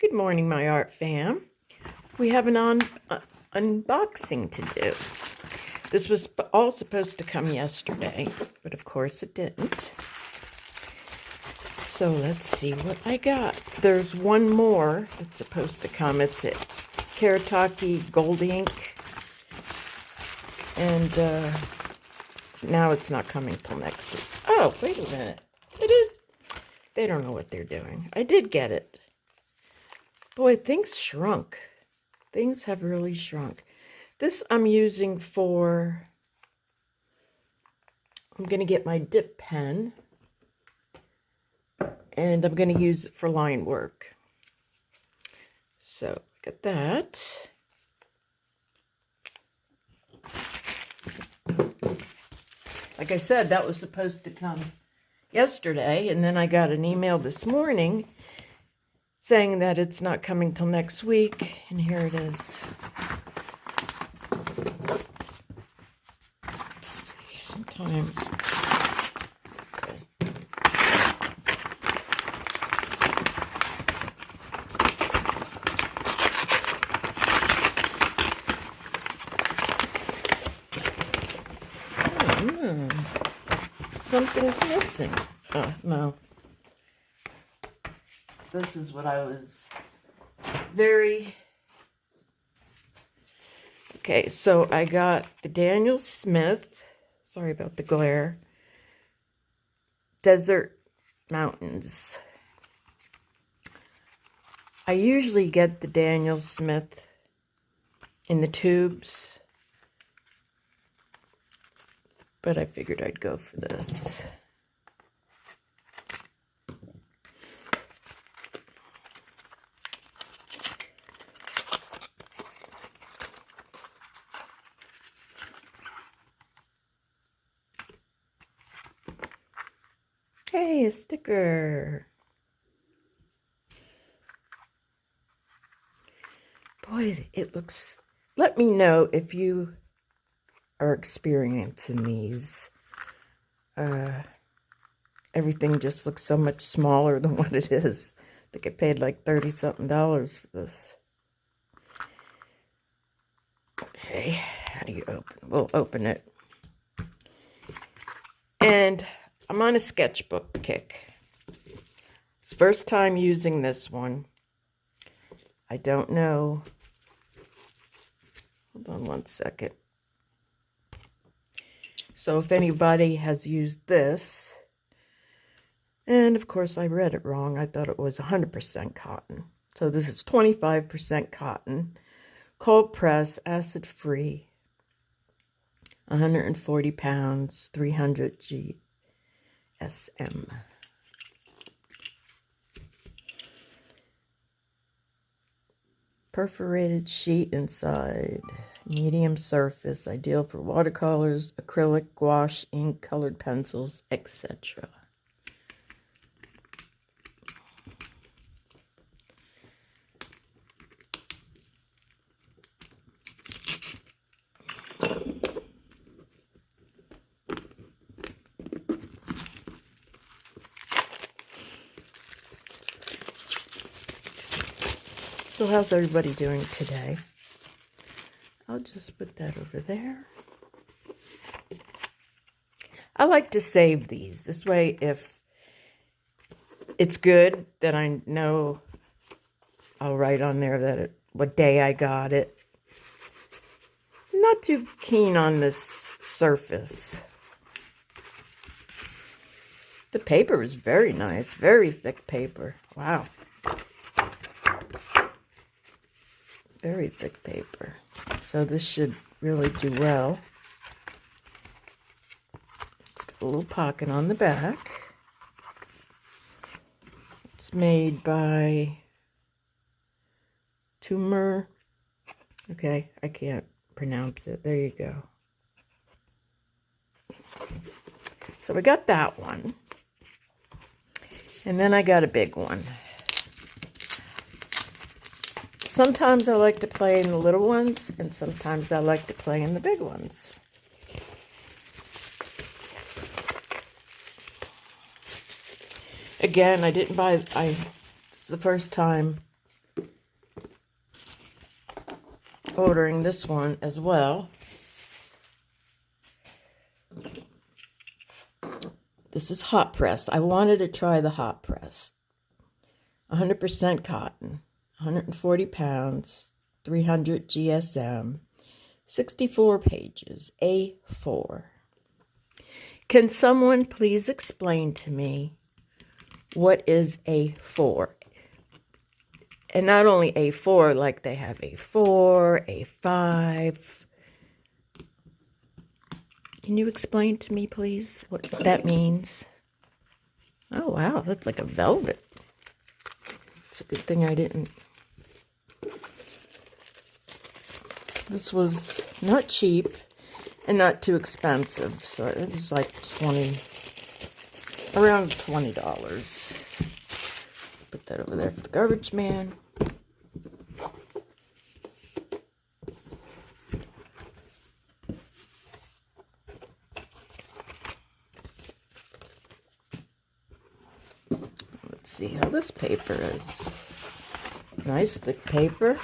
Good morning, my art fam. We have an unboxing to do. This was all supposed to come yesterday, but of course it didn't. So let's see what I got. There's one more that's supposed to come. It's a Karataki Gold Ink. And now it's not coming till next week. Oh, wait a minute. It is. They don't know what they're doing. I did get it. Boy, things shrunk. Things have really shrunk. This I'm using for, I'm going to get my dip pen, and I'm going to use it for line work. So, get that. Like I said, that was supposed to come yesterday, and then I got an email this morning saying that it's not coming till next week, and here it is. Let's see, sometimes. Okay. Something's missing. Oh, no. This is what I was very... Okay, so I got the Daniel Smith, sorry about the glare, Desert Mountains. I usually get the Daniel Smith in the tubes, but I figured I'd go for this. Hey, a sticker. Boy, it looks... Let me know if you are experiencing these. Everything just looks so much smaller than what it is. I think I paid like $30-something for this. Okay, how do you open? We'll open it. And I'm on a sketchbook kick. It's first time using this one. I don't know. Hold on one second. So if anybody has used this, and of course I read it wrong. I thought it was 100% cotton. So this is 25% cotton, cold press, acid free, 140 pounds, 300 GSM. Perforated sheet inside, medium surface, ideal for watercolors, acrylic, gouache, ink, colored pencils, etc. So how's everybody doing today? I'll just put that over there. I like to save these. This way, if it's good, then I know I'll write on there that what day I got it. I'm not too keen on this surface. The paper is very nice. Very thick paper. Wow. Very thick paper. So this should really do well. It's got a little pocket on the back. It's made by Tumor. Okay, I can't pronounce it. There you go. So we got that one. And then I got a big one. Sometimes I like to play in the little ones, and sometimes I like to play in the big ones. Again, I didn't buy, this is the first time ordering this one as well. This is hot press. I wanted to try the hot press. 100% cotton, 140 pounds, 300 GSM, 64 pages, A4. Can someone please explain to me what is A4? And not only A4, like they have A4, A5. Can you explain to me, please, what that means? Oh, wow, that's like a velvet. It's a good thing I didn't. This was not cheap and not too expensive, so it was like around $20. Put that over there for the garbage man. Let's see how this paper is. Nice thick paper.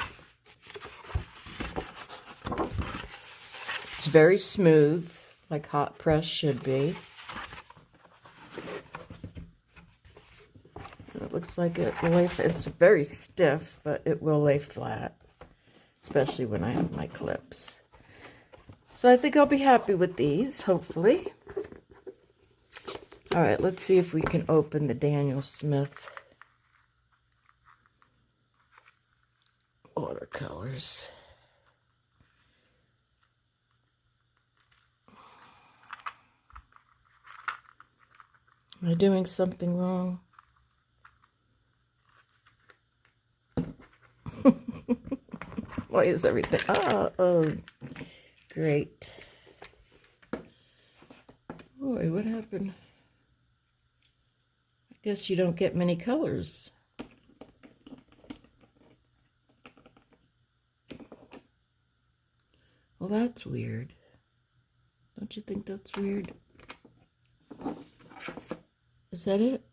It's very smooth, like hot press should be. It looks like it will lay, it's very stiff, but it will lay flat, especially when I have my clips. So I think I'll be happy with these, hopefully. All right, let's see if we can open the Daniel Smith watercolors. Am I doing something wrong? Why is everything? Oh, great. Boy, what happened? I guess you don't get many colors. Well, that's weird. Don't you think that's weird? Is that it?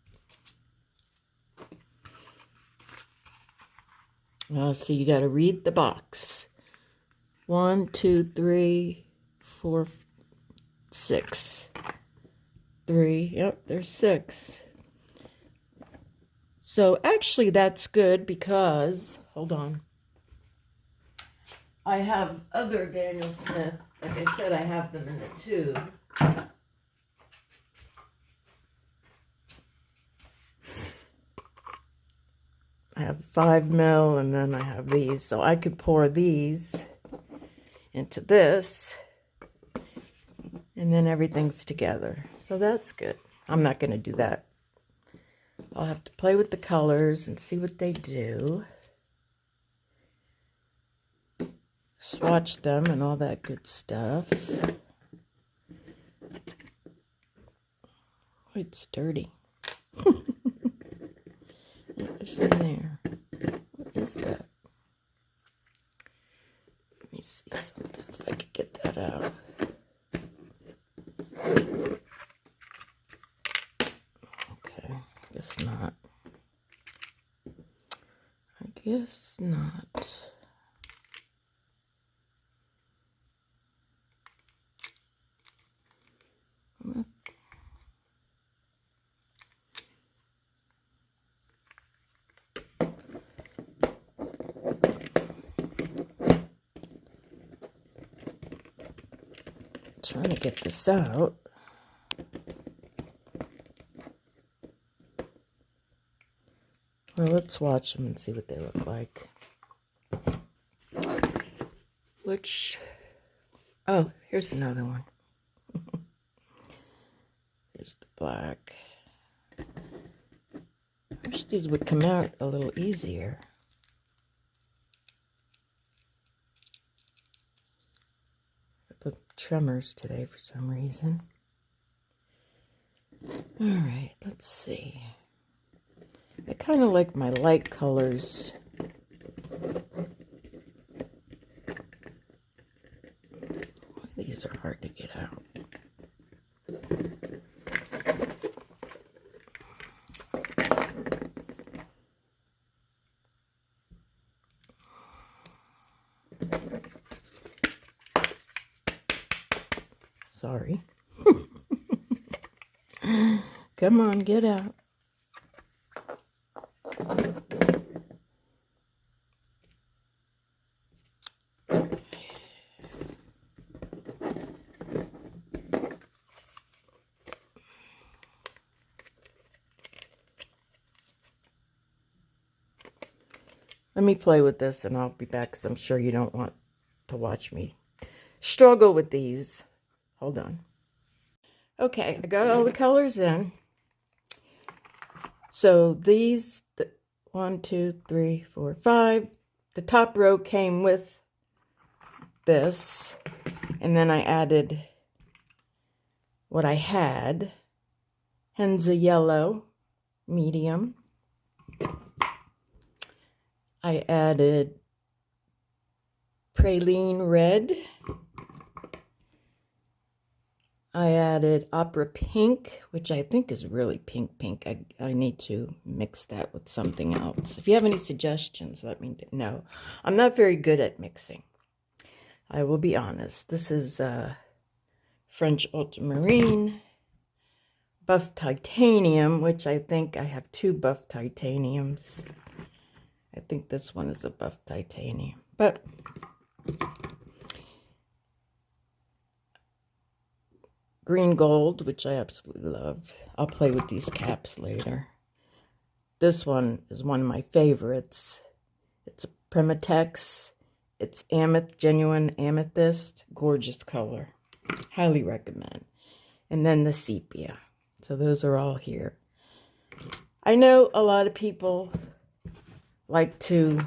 So you got to read the box. 1, 2, 3, 4, 6. 3. Yep, there's 6. So actually that's good because, hold on. I have other Daniel Smith. Like I said, I have them in the tube. I have 5 mil, and then I have these. So I could pour these into this, and then everything's together. So that's good. I'm not going to do that. I'll have to play with the colors and see what they do. Swatch them and all that good stuff. Oh, it's dirty. What's in there? What is that? Let me see something, if I could get that out. Okay, guess not. I guess not. Trying to get this out. Well, let's watch them and see what they look like. Which, oh, here's another one. There's the black. I wish these would come out a little easier. The tremors today for some reason. All right, let's see. I kind of like my light colors. These are hard to get out. Sorry. Come on, get out. Let me play with this and I'll be back because I'm sure you don't want to watch me struggle with these. Hold on. Okay, I got all the colors in. So these, 1, 2, 3, 4, 5. The top row came with this. And then I added what I had. Henza yellow, medium. I added praline red. I added opera pink, which I think is really pink. I need to mix that with something else. If you have any suggestions, let me know. I'm not very good at mixing. I will be honest. This is French ultramarine, buff titanium, which I think I have 2 buff titaniums. I think this one is a buff titanium, but green gold, which I absolutely love. I'll play with these caps later. This one is one of my favorites. It's a Primatex. It's genuine amethyst. Gorgeous color. Highly recommend. And then the sepia. So those are all here. I know a lot of people like to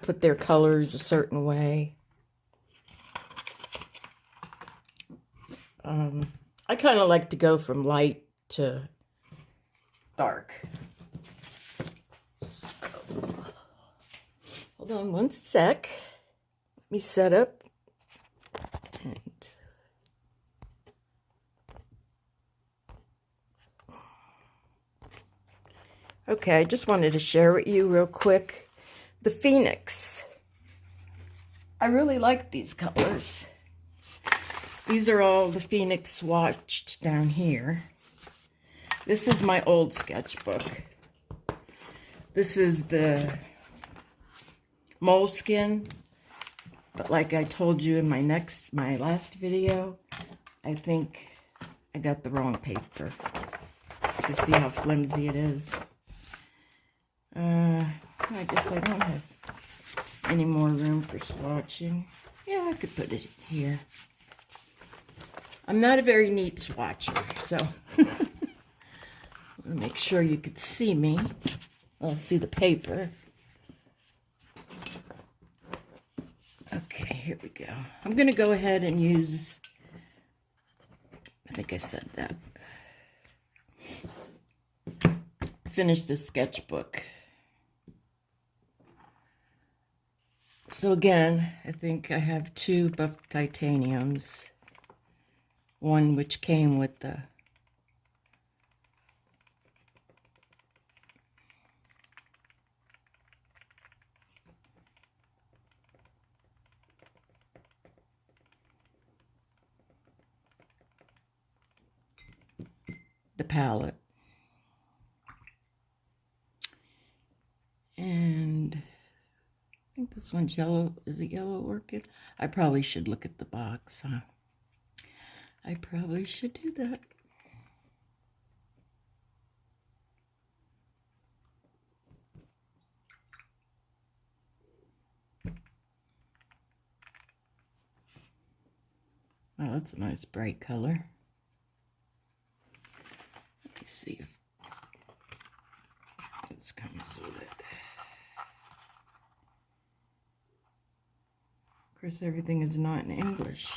put their colors a certain way. I kind of like to go from light to dark. So, hold on one sec. Let me set up. And okay, I just wanted to share with you real quick the Phoenix. I really like these colors. These are all the Phoenix swatched down here. This is my old sketchbook. This is the moleskin, but like I told you in my last video, I think I got the wrong paper. You can see how flimsy it is. I guess I don't have any more room for swatching. Yeah, I could put it here. I'm not a very neat swatcher, so I want to make sure you could see me. Well, see the paper. Okay, here we go. I'm going to go ahead and use, I think I said that. Finish this sketchbook. So again, I think I have 2 buff titaniums. One which came with the palette. And I think this one's yellow. Is it yellow orchid? I probably should look at the box, huh? I probably should do that. Oh, that's a nice bright color. Let me see if this comes with it. Of course, everything is not in English.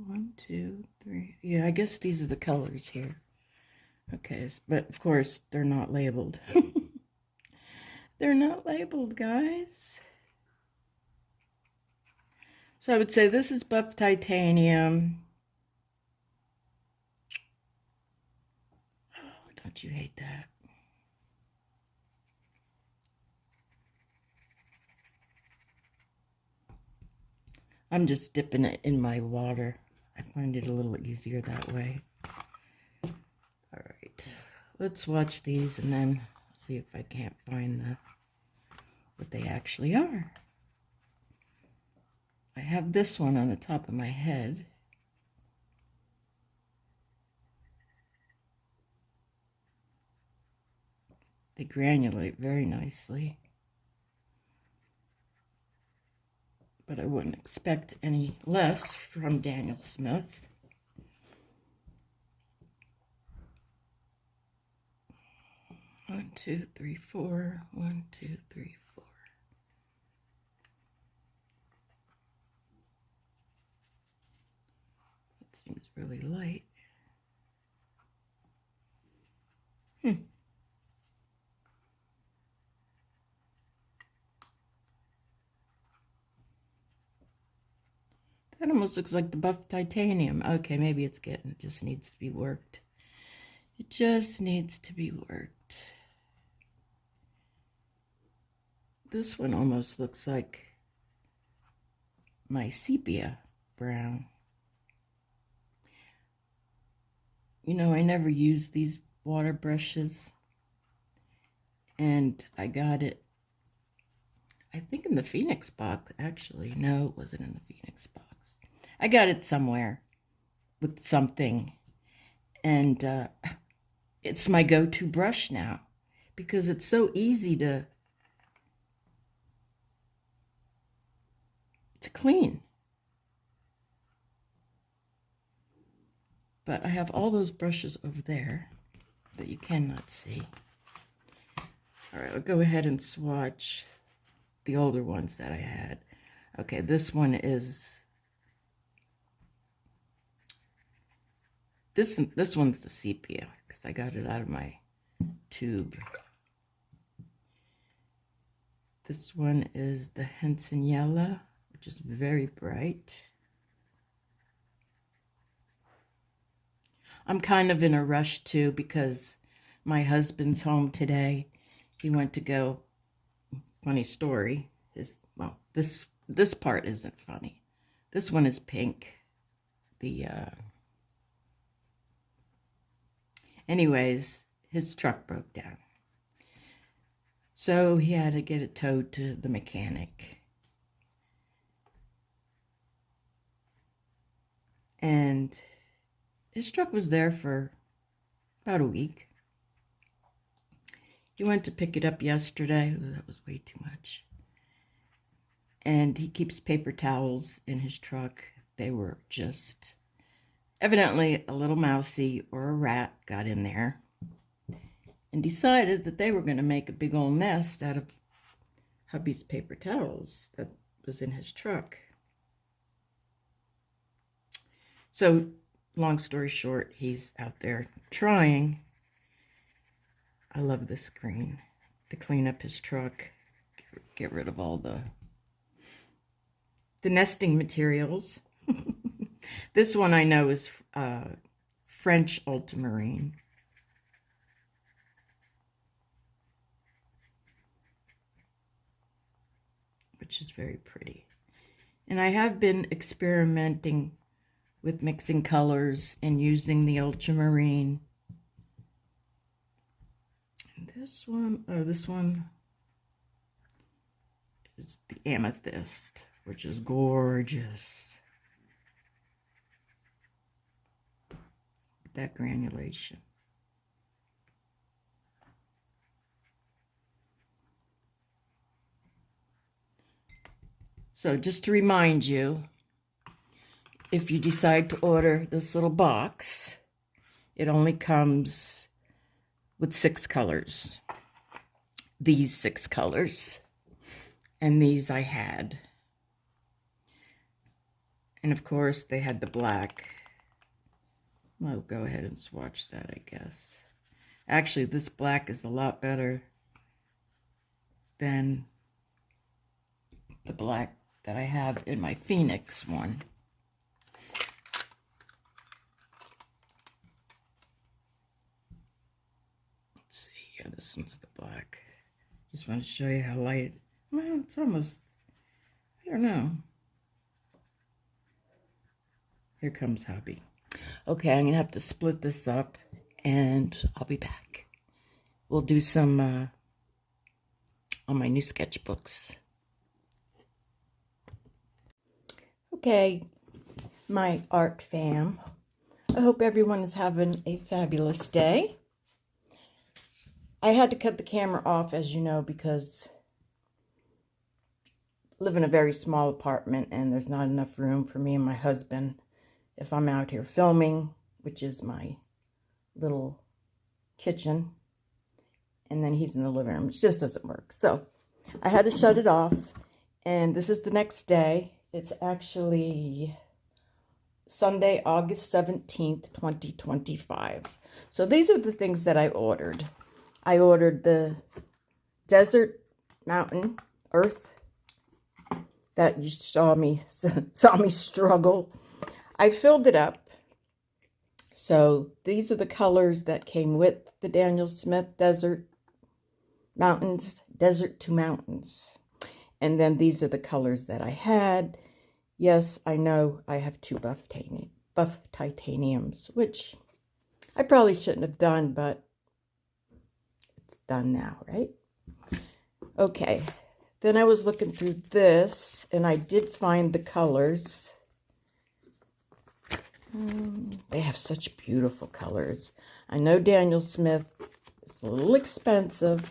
1, 2, 3. Yeah, I guess these are the colors here. Okay, but of course, they're not labeled. They're not labeled, guys. So I would say this is buff titanium. Oh, don't you hate that? I'm just dipping it in my water. I find it a little easier that way. All right, let's watch these and then see if I can't find what they actually are. I have this one on the top of my head. They granulate very nicely, but I wouldn't expect any less from Daniel Smith. One, two, three, four. 1, 2, 3, 4. It seems really light. That almost looks like the buff titanium. Okay, maybe it just needs to be worked. It just needs to be worked. This one almost looks like my sepia brown. You know, I never use these water brushes, and I got it, I think, in the Phoenix box, actually. No, it wasn't in the Phoenix box. I got it somewhere with something, and it's my go-to brush now because it's so easy to clean. But I have all those brushes over there that you cannot see. All right, I'll go ahead and swatch the older ones that I had. Okay, this one is, this one's the sepia because I got it out of my tube. This one is the Henson Yellow, which is very bright. I'm kind of in a rush too because my husband's home today. He went to go, funny story, well, this part isn't funny. This one is pink. Anyways, his truck broke down. So he had to get it towed to the mechanic. And his truck was there for about a week. He went to pick it up yesterday. Oh, that was way too much. And he keeps paper towels in his truck. They were just evidently a little mousy, or a rat got in there and decided that they were going to make a big old nest out of hubby's paper towels that was in his truck. So, long story short, he's out there trying, I love this green, to clean up his truck, get rid of all the nesting materials. This one I know is French ultramarine. Which is very pretty. And I have been experimenting with mixing colors and using the ultramarine. And this one, oh, this one is the amethyst, which is gorgeous. That granulation. So just to remind you, if you decide to order this little box, it only comes with 6 colors. These 6 colors. And these I had. And of course, they had the black. I'll go ahead and swatch that, I guess. Actually, this black is a lot better than the black that I have in my Phoenix one. Let's see, yeah, this one's the black. Just want to show you how light, well, it's almost, I don't know. Here comes hubby. Okay, I'm going to have to split this up, and I'll be back. We'll do some on my new sketchbooks. Okay, my art fam. I hope everyone is having a fabulous day. I had to cut the camera off, as you know, because I live in a very small apartment and there's not enough room for me and my husband if I'm out here filming, which is my little kitchen. And then he's in the living room. It just doesn't work. So I had to shut it off. And this is the next day. It's actually Sunday, August 17th, 2025. So these are the things that I ordered. I ordered the desert mountain earth that you saw me struggle. I filled it up. So these are the colors that came with the Daniel Smith Desert Mountains, Desert to Mountains. And then these are the colors that I had. Yes, I know I have two buff titaniums, which I probably shouldn't have done, but it's done now, right? Okay, then I was looking through this, and I did find the colors. They have such beautiful colors. I know Daniel Smith is a little expensive,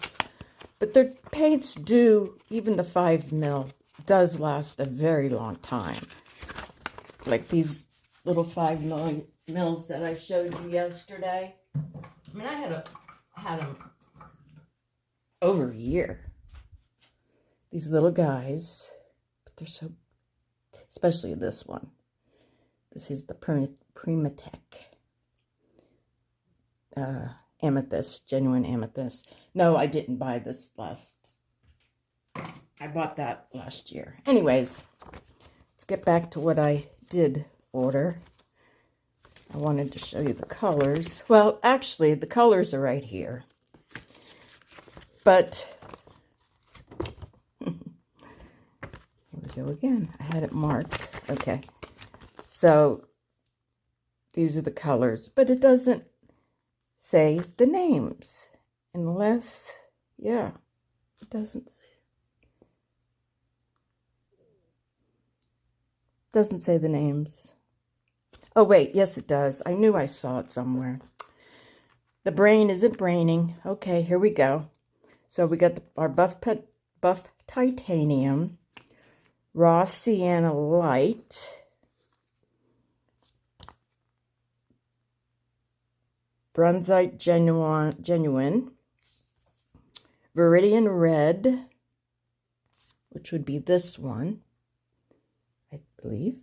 but their paints do, even the 5mm, does last a very long time. Like these little 5mm that I showed you yesterday. I mean, I had them over a year. These little guys, but they're so, especially this one. This is the Primatech amethyst, genuine amethyst. No, I didn't buy this I bought that last year. Anyways, let's get back to what I did order. I wanted to show you the colors. Well, actually, the colors are right here. But, here we go again. I had it marked. Okay. So, these are the colors. But it doesn't say the names. Unless, yeah, it doesn't say the names. Oh, wait, yes, it does. I knew I saw it somewhere. The brain isn't braining. Okay, here we go. So we got our buff titanium, raw sienna light, bronzite genuine, viridian red, which would be this one, I believe.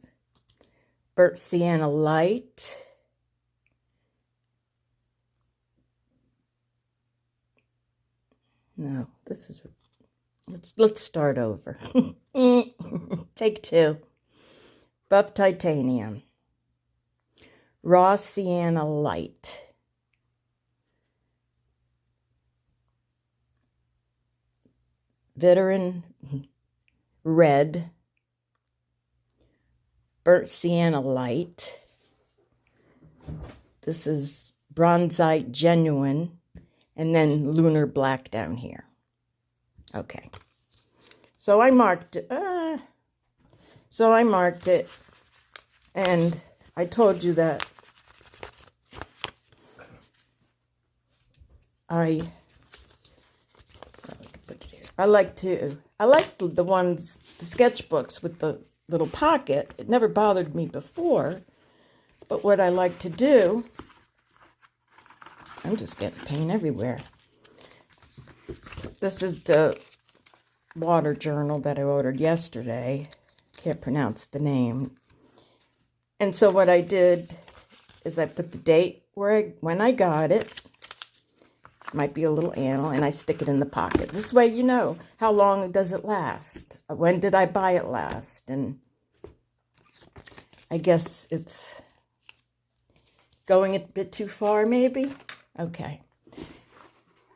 Burnt sienna light. No, this is, let's start over. Take two. Buff titanium. Raw sienna light. Veteran red. Burnt sienna light. This is bronzite genuine, and then lunar black down here. Okay. So I marked it. And I told you that I like the ones, the sketchbooks with the little pocket. It never bothered me before, but what I like to do, I'm just getting paint everywhere. This is the water journal that I ordered yesterday. Can't pronounce the name. And so what I did is I put the date when I got it. Might be a little anal, and I stick it in the pocket. This way you know how long does it last. When did I buy it last? And I guess it's going a bit too far, maybe? Okay.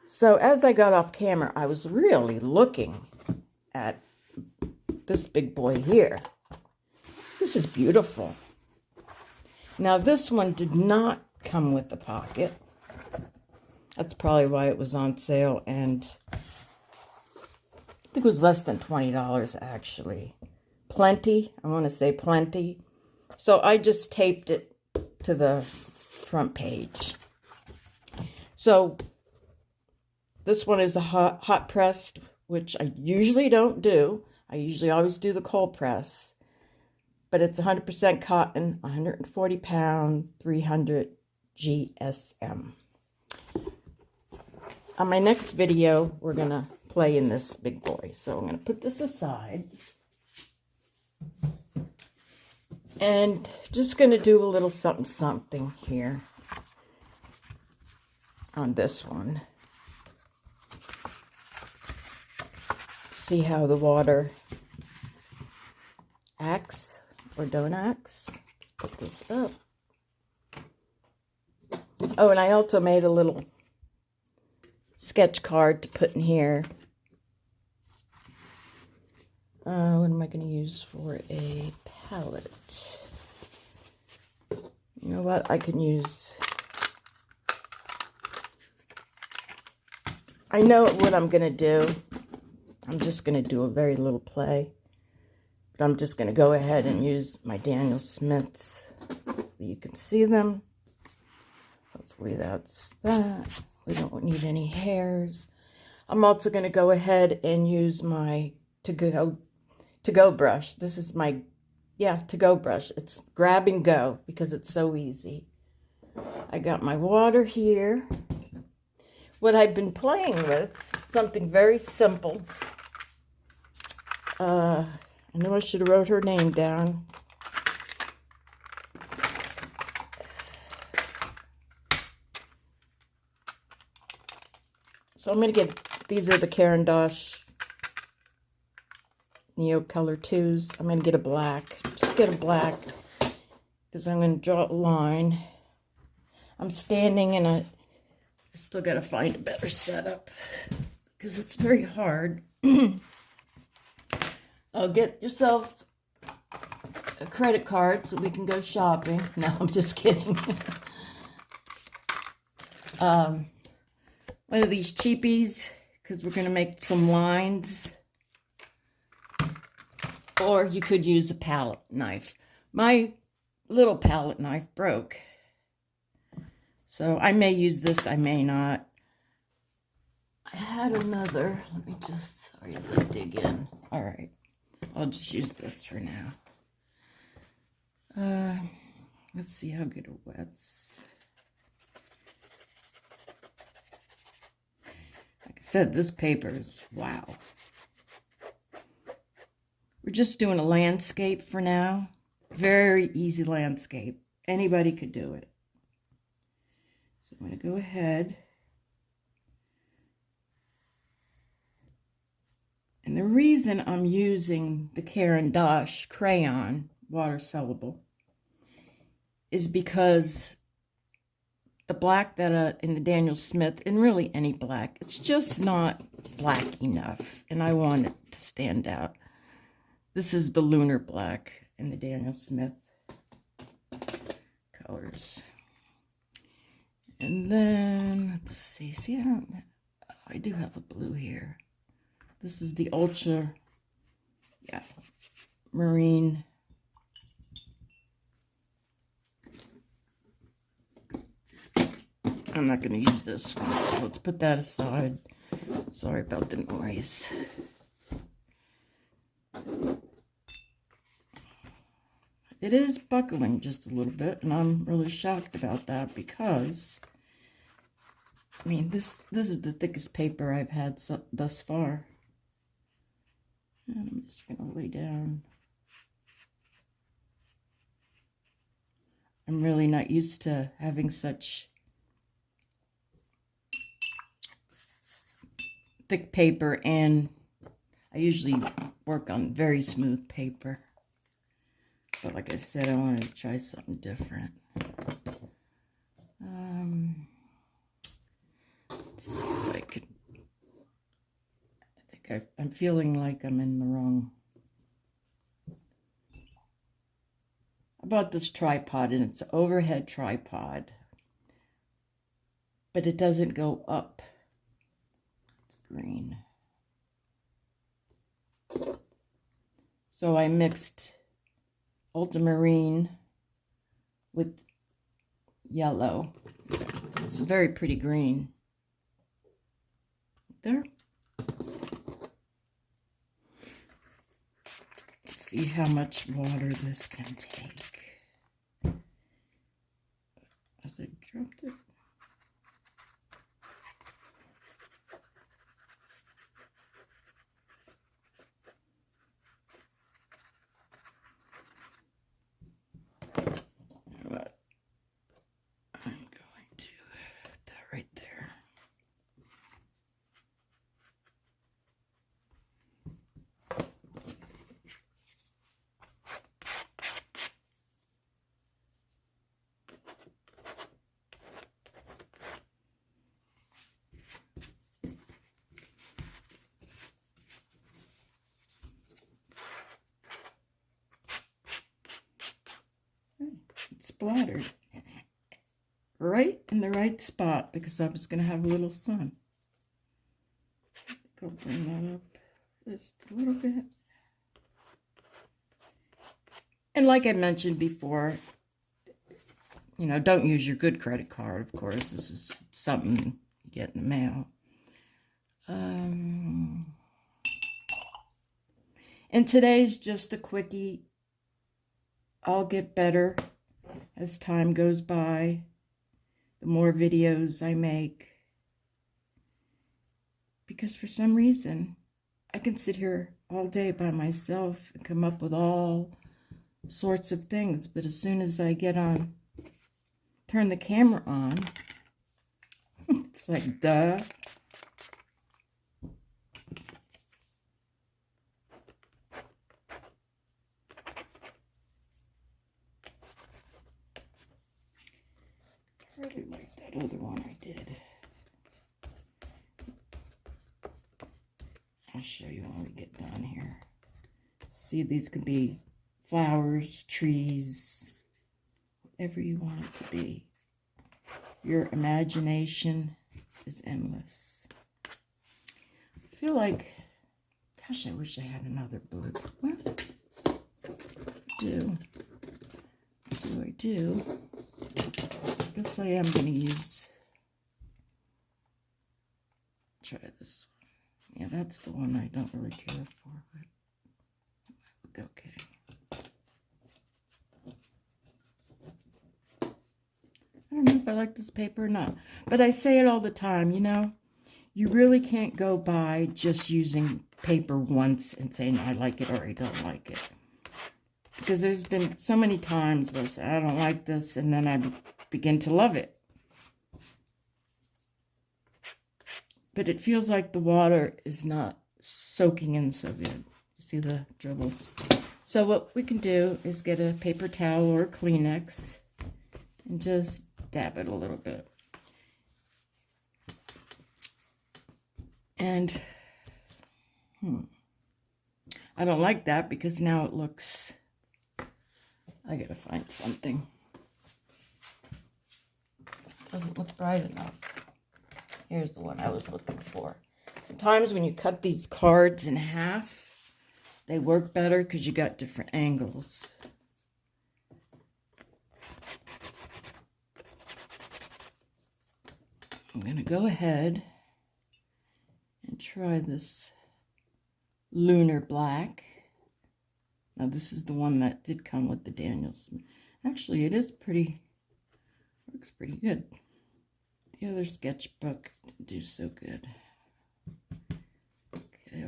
So as I got off camera, I was really looking at this big boy here. This is beautiful. Now this one did not come with a pocket. That's probably why it was on sale, and I think it was less than $20 actually. Plenty, I want to say plenty. So I just taped it to the front page. So this one is a hot pressed, which I usually don't do. I usually always do the cold press. But it's 100% cotton, 140 pound, 300 GSM. On my next video, we're going to play in this big boy. So I'm going to put this aside. And just going to do a little something here on this one. See how the water acts or don't act. Put this up. Oh, and I also made a little sketch card to put in here. What am I going to use for a palette? You know what? I can use... I know what I'm going to do. I'm just going to do a very little play. But I'm just going to go ahead and use my Daniel Smiths. So you can see them. Hopefully that's that. We don't need any hairs. I'm also going to go ahead and use my to-go brush. This is my, to-go brush. It's grab and go because it's so easy. I got my water here. What I've been playing with, something very simple. I know I should have wrote her name down. So I'm going to get, these are the Caran d'Ache Neo Color 2s. I'm going to get a black. Just get a black because I'm going to draw a line. I'm standing in a, I still got to find a better setup because it's very hard. Oh, get yourself a credit card so we can go shopping. No, I'm just kidding. One of these cheapies, because we're going to make some lines. Or you could use a palette knife. My little palette knife broke. So I may use this, I may not. I had another. Let me just, sorry as I dig in. All right. I'll just use this for now. Let's see how good it wets. Like I said, this paper is wow. We're just doing a landscape for now. Very easy landscape. Anybody could do it. So I'm going to go ahead. And the reason I'm using the Caran d'Ache crayon, water soluble, is because the black that in the Daniel Smith, and really any black, it's just not black enough. And I want it to stand out. This is the Lunar Black in the Daniel Smith colors. And then, let's see. See, I do have a blue here. This is the Ultra, Marine. I'm not going to use this one, so let's put that aside. Sorry about the noise. It is buckling just a little bit, and I'm really shocked about that because, I mean, this is the thickest paper I've had thus far. And I'm just going to lay down. I'm really not used to having such thick paper, and I usually work on very smooth paper. But like I said, I wanted to try something different. Let's see if I could. I think I'm feeling like I'm in the wrong. bought this tripod, and it's an overhead tripod, but it doesn't go up. It's green. So I mixed ultramarine with yellow. It's a very pretty green. There. Let's see how much water this can take. As I dropped it. What? I'm going to put that right there. It splattered right in the right spot because I was going to have a little sun. Go bring that up just a little bit. And like I mentioned before, you know, don't use your good credit card, of course. This is something you get in the mail. And today's just a quickie. I'll get better as time goes by. The more videos I make. Because for some reason, I can sit here all day by myself and come up with all sorts of things. But as soon as I get on, turn the camera on, it's like, duh. I really like that other one I did. I'll show you when we get done here. See, these could be flowers, trees, whatever you want it to be. Your imagination is endless. I feel like, gosh, I wish I had another blue. Well, I do. I guess I am going to try this one. Yeah, that's the one I don't really care for, but it might look okay. I don't know if I like this paper or not, but I say it all the time, you know, you really can't go by just using paper once and saying I like it or I don't like it. Because there's been so many times where I say I don't like this, and then I begin to love it. But it feels like the water is not soaking in so good. You see the dribbles? So what we can do is get a paper towel or a Kleenex and just dab it a little bit. And I don't like that because now it looks, I gotta find something. Doesn't look bright enough. Here's the one I was looking for. Sometimes when you cut these cards in half, they work better because you got different angles. I'm going to go ahead and try this Lunar Black. Now this is the one that did come with the Danielson. Actually, it is pretty, looks pretty good. The other sketchbook didn't do so good. Okay,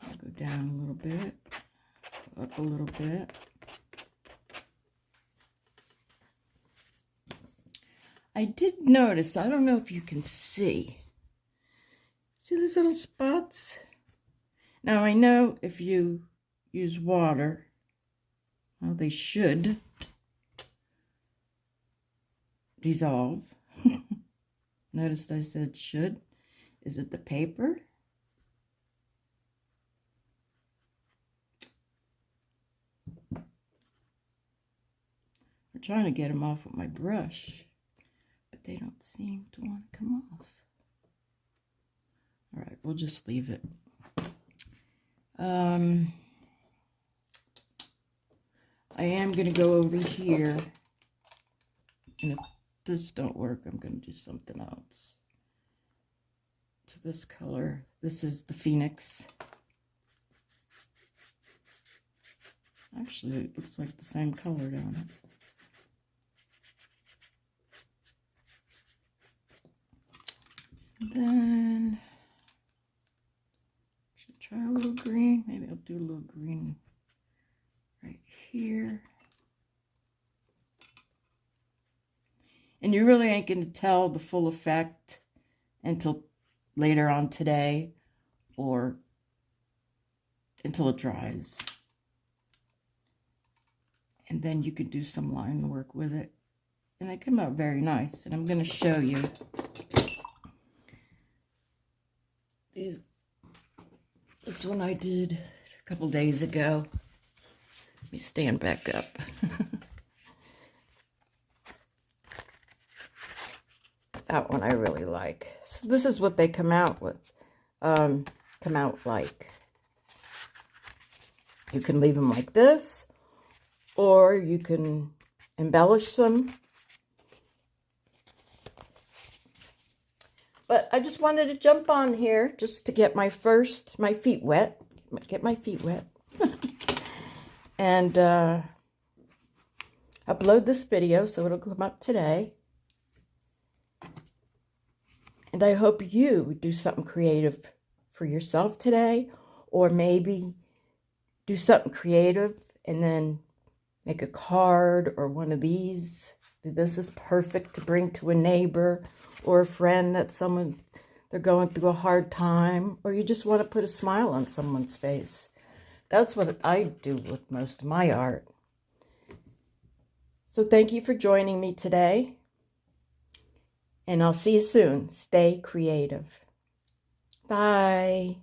I'll go down a little bit, go up a little bit. I did notice, I don't know if you can see these little spots? Now I know if you use water, well, they should dissolve. Notice I said should. Is it the paper? trying to get them off with my brush, but they don't seem to want to come off. All right, we'll just leave it. I am going to go over here, and if this don't work, I'm going to do something else to this color. This is the Phoenix. Actually, it looks like the same color, don't it? And then, should try a little green. Maybe I'll do a little green right here. And you really ain't going to tell the full effect until later on today or until it dries. And then you could do some line work with it. And they come out very nice. And I'm going to show you these. This one I did a couple days ago. Let me stand back up. That one I really like. So this is what they come out with. Come out like. You can leave them like this, or you can embellish them. But I just wanted to jump on here just to get my feet wet. Get my feet wet. And upload this video so it'll come up today. And I hope you do something creative for yourself today, or maybe do something creative and then make a card or one of these. This is perfect to bring to a neighbor or a friend that they're going through a hard time, or you just want to put a smile on someone's face. That's what I do with most of my art. So thank you for joining me today. And I'll see you soon. Stay creative. Bye.